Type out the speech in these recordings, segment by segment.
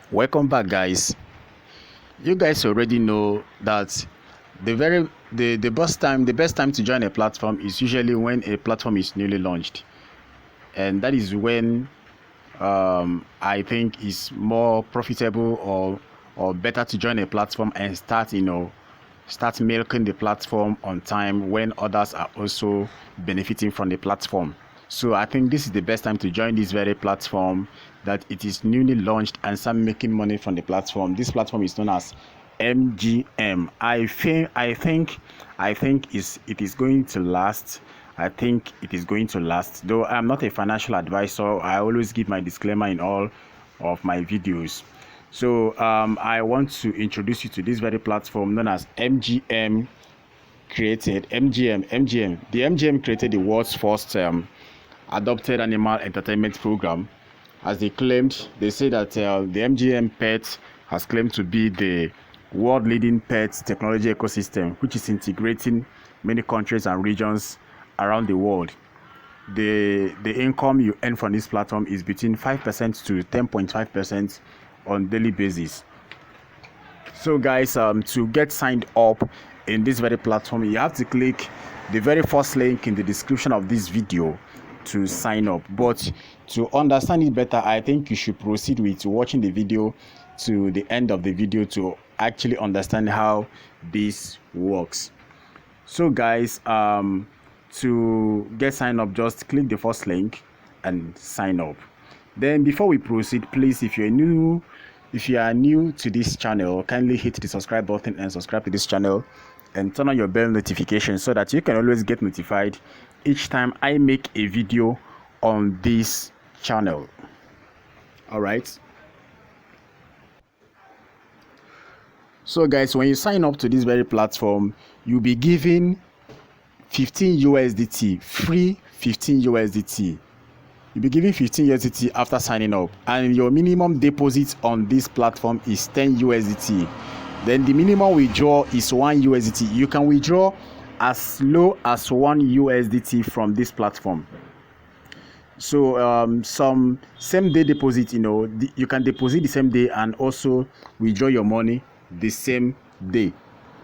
Welcome back, guys. You guys already know that the best time to join a platform is usually when a platform is newly launched, and that is when I think is more profitable or better to join a platform and start milking the platform on time when others are also benefiting from the platform. So I think this is the best time to join this very platform that it is newly launched and start making money from the platform. This platform is known as MGM. I think it is going to last. I think it is going to last. Though I'm not a financial advisor, I always give my disclaimer in all of my videos. So I want to introduce you to this very platform known as MGM. The MGM created the world's first adopted animal entertainment program. As they say that the MGM Pet has claimed to be the world leading pet technology ecosystem, which is integrating many countries and regions around the world. The income you earn from this platform is between 5% to 10.5% on daily basis. So guys, to get signed up in this very platform, you have to click the very first link in the description of this video to sign up. But to understand it better, I think you should proceed with watching the video to the end of the video to actually understand how this works. So guys, to get signed up, just click the first link and sign up. Then before we proceed, please, if you are new to this channel, kindly hit the subscribe button and subscribe to this channel and turn on your bell notification so that you can always get notified each time I make a video on this channel. All right. So guys, when you sign up to this very platform, you'll be given 15 USDT, free 15 USDT. You'll be given 15 USDT after signing up, and your minimum deposit on this platform is 10 USDT. Then the minimum withdrawal is 1 USDT. You can withdraw as low as 1 USDT from this platform. So some same day deposit, you can deposit the same day and also withdraw your money the same day.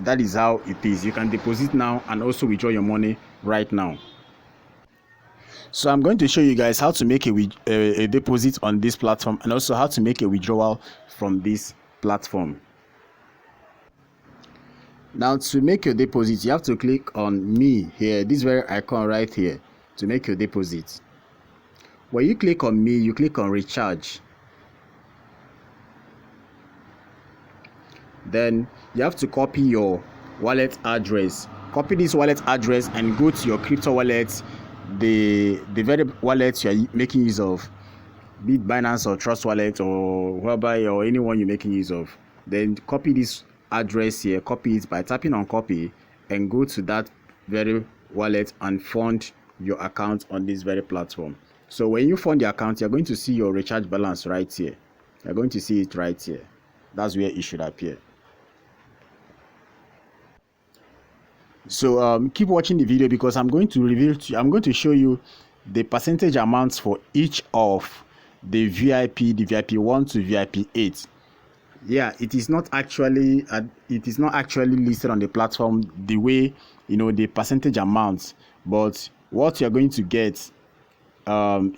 That is how it is. You can deposit now and also withdraw your money right now. So I'm going to show you guys how to make a deposit on this platform and also how to make a withdrawal from this platform. Now, to make your deposit, you have to click on me here, this very icon right here, to make your deposit. When you click on me, you click on recharge. Then you have to copy your wallet address. Copy this wallet address and go to your crypto wallet, the very wallet you are making use of, be it Binance or Trust Wallet or whereby or anyone you're making use of. Then copy this address here, copy it by tapping on copy and go to that very wallet and fund your account on this very platform. So when you fund the account, you're going to see your recharge balance right here. You're going to see it right here. That's where it should appear. So keep watching the video because I'm going to show you the percentage amounts for each of the VIP 1 to VIP 8. Yeah, it is not actually listed on the platform the way the percentage amounts, but what you're going to get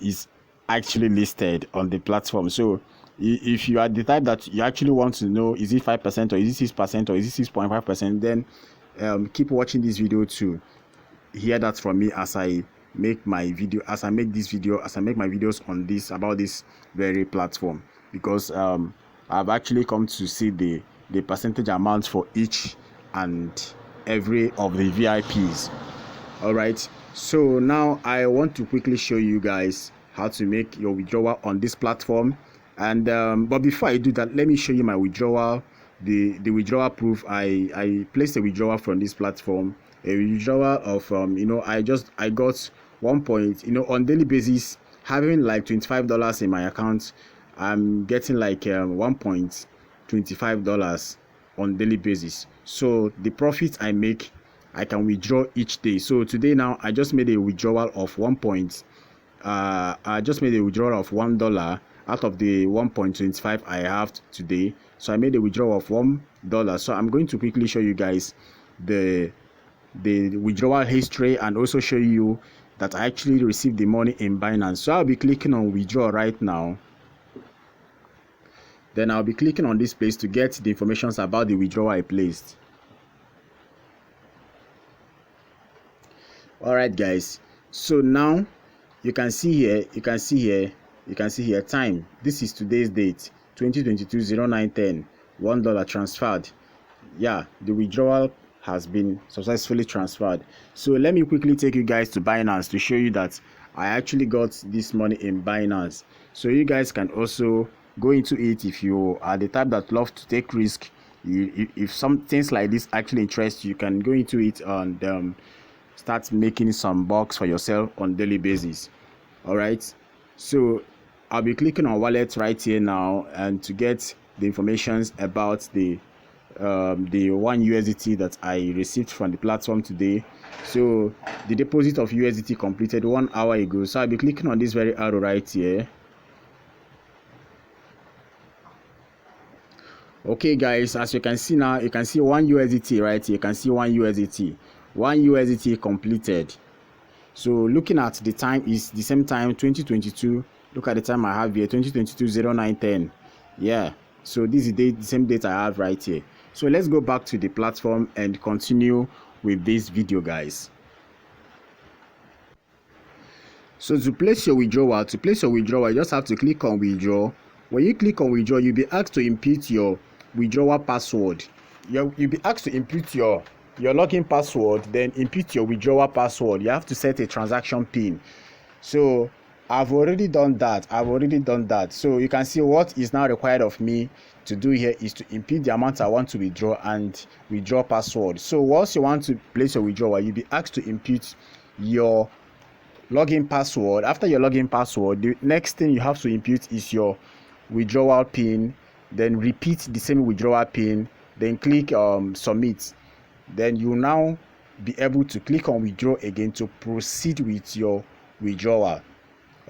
is actually listed on the platform. So if you are the type that you actually want to know, is it 5% or is it 6% or is it 6.5%, then keep watching this video to hear that from me as I make my videos on this, about this very platform, because I've actually come to see the percentage amount for each and every of the VIPs. All right, so now I want to quickly show you guys how to make your withdrawal on this platform. And but before I do that, let me show you my withdrawal, the withdrawal proof. I placed a withdrawal from this platform, a withdrawal of I got 1 point, on daily basis, having like $25 in my account, I'm getting like $1.25 on daily basis. So the profit I make, I can withdraw each day. So today now I just made a withdrawal of $1. I just made a withdrawal of $1 out of the 1.25 I have today. So I made a withdrawal of $1. So I'm going to quickly show you guys the withdrawal history and also show you that I actually received the money in Binance. So I'll be clicking on withdraw right now. Then I'll be clicking on this place to get the information about the withdrawal I placed. Alright guys, so now you can see here time. This is today's date, 2022-09-10, $1 transferred. Yeah, the withdrawal has been successfully transferred. So let me quickly take you guys to Binance to show you that I actually got this money in Binance. So you guys can also go into it if you are the type that love to take risk. If some things like this actually interest you, you can go into it and start making some bucks for yourself on daily basis. All right, so I'll be clicking on wallet right here now, and to get the information about the 1 USDT that I received from the platform today. So the deposit of USDT completed 1 hour ago. So I'll be clicking on this very arrow right here. Okay guys, as you can see now, you can see 1 USDT right here. You can see 1 USDT. 1 USDT completed. So looking at the time is the same time, 2022. Look at the time I have here, 2022-09-10. Yeah, so this is the same date I have right here. So let's go back to the platform and continue with this video, guys. So to place your withdrawal, you just have to click on withdraw. When you click on withdraw, you'll be asked to input your withdrawal password. You'll be asked to input your login password, then input your withdrawal password. You have to set a transaction pin. So I've already done that. So you can see what is now required of me to do here is to input the amount I want to withdraw and withdraw password. So once you want to place your withdrawal, you'll be asked to input your login password. After your login password, the next thing you have to input is your withdrawal pin. Then repeat the same withdrawal pin, then click submit. Then you now be able to click on withdraw again to proceed with your withdrawal.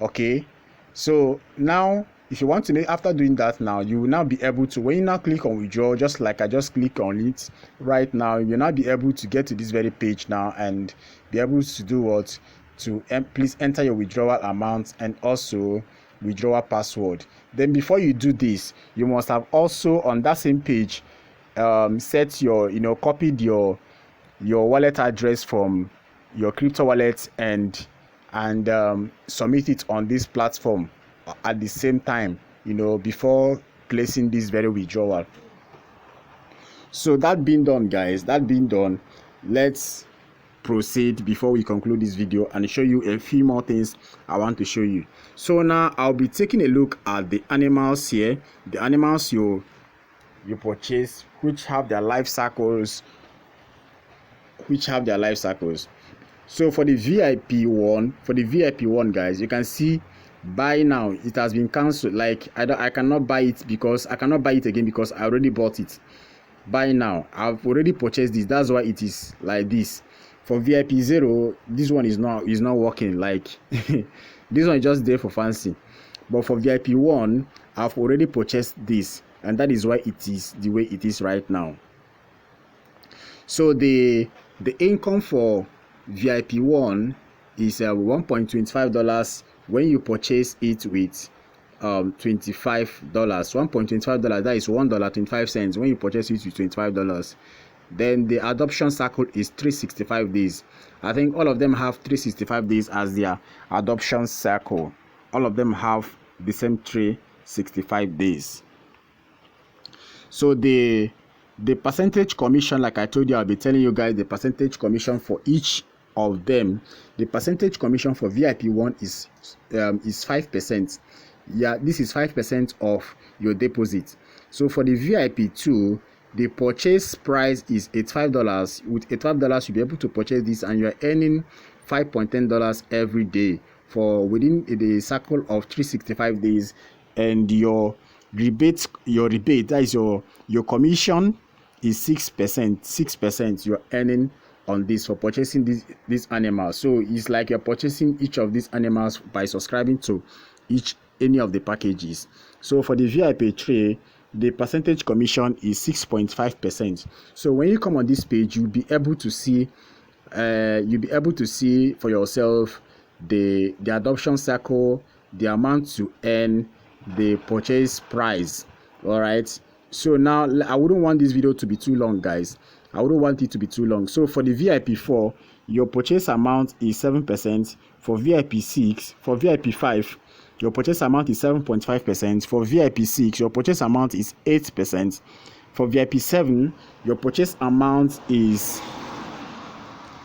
Okay, so now if you want to make, after doing that, now you will now be able to, when you now click on withdraw, just like I just click on it right now, you'll now be able to get to this very page now and be able to do what, to please enter your withdrawal amount and also withdrawal password. Then before you do this, you must have also on that same page set your copied your wallet address from your crypto wallet and submit it on this platform at the same time, before placing this very withdrawal. So that being done, guys, let's proceed before we conclude this video and show you a few more things I want to show you. So now I'll be taking a look at the animals here, the animals you purchase, which have their life cycles. So for the VIP one, guys, you can see buy now, it has been cancelled. Like I cannot buy it again because I already bought it. Buy now, I've already purchased this, that's why it is like this. For VIP 0, this one is not working. Like this one is just there for fancy. But for VIP 1, I've already purchased this, and that is why it is the way it is right now. So the income for VIP 1 is $1.25 when you purchase it with $25. $1.25, that is $1.25 when you purchase it with $25. Then the adoption cycle is 365 days. I think all of them have 365 days as their adoption cycle. All of them have the same 365 days. So the percentage commission, like I told you, I'll be telling you guys the percentage commission for each of them. The percentage commission for VIP 1 is 5%. Yeah, this is 5% of your deposit. So for the VIP 2, the purchase price is $85. With $85, you'll be able to purchase this, and you're earning $5.10 every day for within the cycle of 365 days. And your rebate, that is your commission is 6%. 6% you're earning on this for purchasing this animal. So it's like you're purchasing each of these animals by subscribing to each any of the packages. So for the VIP 3, the percentage commission is 6.5%. So when you come on this page, you'll be able to see for yourself the adoption cycle, the amount to earn, the purchase price. All right, so now I wouldn't want this video to be too long, guys. I wouldn't want it to be too long. So for the VIP 4, your purchase amount is 7%. For VIP 6, for VIP 5, your purchase amount is 7.5%. For VIP 6, your purchase amount is 8%. For VIP 7, your purchase amount is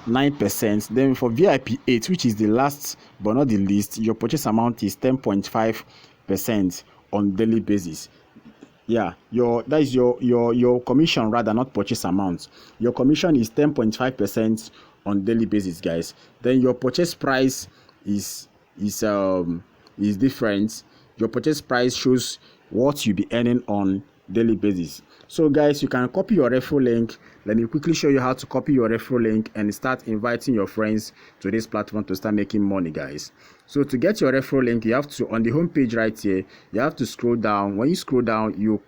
9%. Then for VIP 8, which is the last but not the least, your purchase amount is 10.5% on daily basis. Yeah, that is your commission, rather, not purchase amount. Your commission is 10.5% on daily basis, guys. Then your purchase price is different. Your purchase price shows what you'll be earning on daily basis. So guys, you can copy your referral link. Let me quickly show you how to copy your referral link and start inviting your friends to this platform to start making money, guys. So to get your referral link, you have to, on the home page right here, you have to scroll down. When you scroll down, you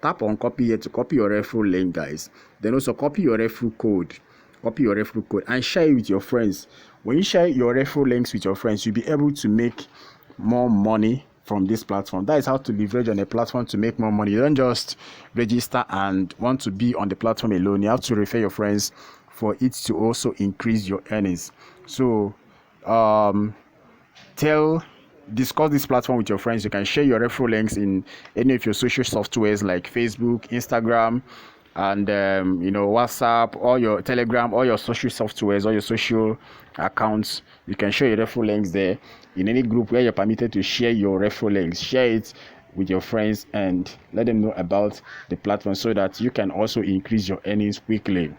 tap on copy here to copy your referral link, guys. Then also copy your referral code. Copy your referral code and share it with your friends. When you share your referral links with your friends, you'll be able to make more money from this platform. That is how to leverage on a platform to make more money. You don't just register and want to be on the platform alone. You have to refer your friends for it to also increase your earnings. So discuss this platform with your friends. You can share your referral links in any of your social softwares like Facebook, Instagram, and WhatsApp, or your Telegram, or your social softwares, or your social accounts. You can share your referral links there in any group where you're permitted to share your referral links. Share it with your friends and let them know about the platform so that you can also increase your earnings quickly.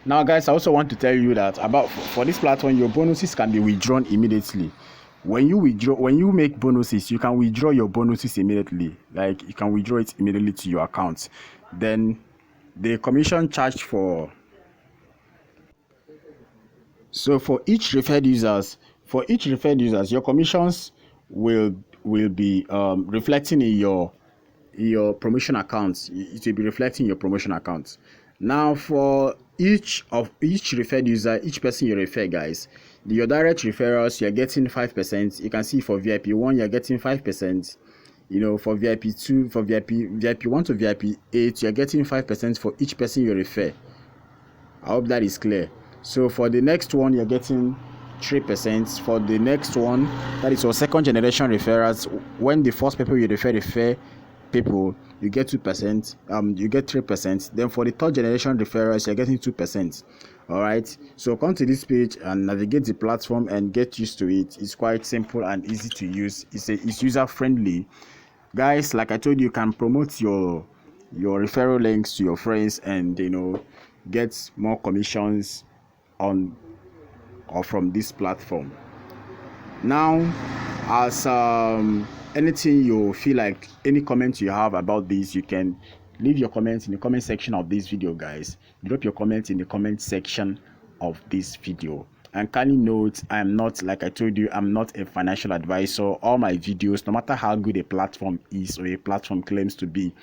Now guys, I also want to tell you that for this platform, your bonuses can be withdrawn immediately. When you make bonuses, you can withdraw your bonuses immediately. Like, you can withdraw it immediately to your account. Then the commission charged for each referred users, your commissions will be reflecting in your promotion accounts. It will be reflecting your promotion accounts. Now for each referred user, each person you refer, guys, your direct referrals, you're getting 5%. You can see for VIP 1, you're getting 5%. For VIP 2, for VIP 1 to VIP 8, you're getting 5% for each person you refer. I hope that is clear. So for the next one, you're getting 3%. For the next one, that is your second generation referrals. When the first people you refer people, you get 2%. You get 3%. Then for the third generation referrals, you're getting 2%. All right, so come to this page and navigate the platform and get used to it. It's quite simple and easy to use. It's user friendly, guys. Like I told you, you can promote your referral links to your friends and get more commissions on or from this platform. Now, as anything you feel like, any comments you have about this, you can leave your comments in the comment section of this video, guys. Drop your comments in the comment section of this video. And kindly note, I'm not, like I told you, I'm not a financial advisor. All my videos, no matter how good a platform is or a platform claims to be,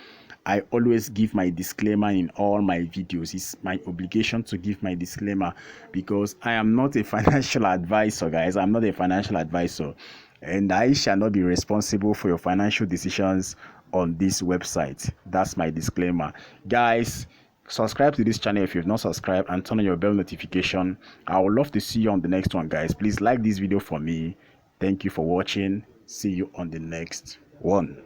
I always give my disclaimer in all my videos. It's my obligation to give my disclaimer because I am not a financial advisor, guys. I'm not a financial advisor, and I shall not be responsible for your financial decisions on this website. That's my disclaimer, guys. Subscribe to this channel if you've not subscribed and turn on your bell notification. I would love to see you on the next one, guys. Please like this video for me. Thank you for watching. See you on the next one.